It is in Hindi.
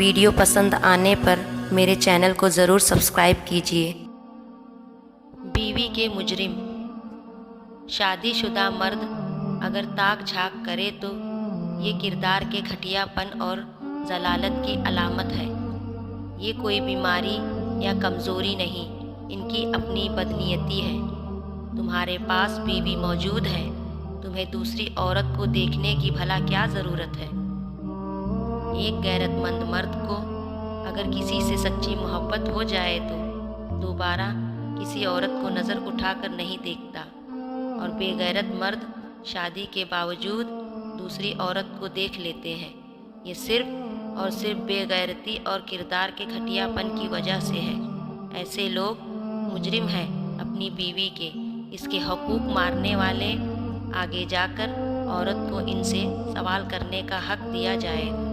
वीडियो पसंद आने पर मेरे चैनल को ज़रूर सब्सक्राइब कीजिए। बीवी के मुजरिम। शादीशुदा मर्द अगर ताक झाँक करे तो ये किरदार के घटियापन और जलालत की अलामत है। ये कोई बीमारी या कमज़ोरी नहीं, इनकी अपनी बदनीयती है। तुम्हारे पास बीवी मौजूद है, तुम्हें दूसरी औरत को देखने की भला क्या ज़रूरत है। एक गैरतमंद मर्द को अगर किसी से सच्ची मोहब्बत हो जाए तो दोबारा किसी औरत को नज़र उठाकर नहीं देखता, और बेगैरत मर्द शादी के बावजूद दूसरी औरत को देख लेते हैं। ये सिर्फ और सिर्फ बेगैरती और किरदार के घटियापन की वजह से है। ऐसे लोग मुजरिम हैं अपनी बीवी के। इसके हकूक़ मारने वाले आगे जाकर औरत को इनसे सवाल करने का हक दिया जाएगा।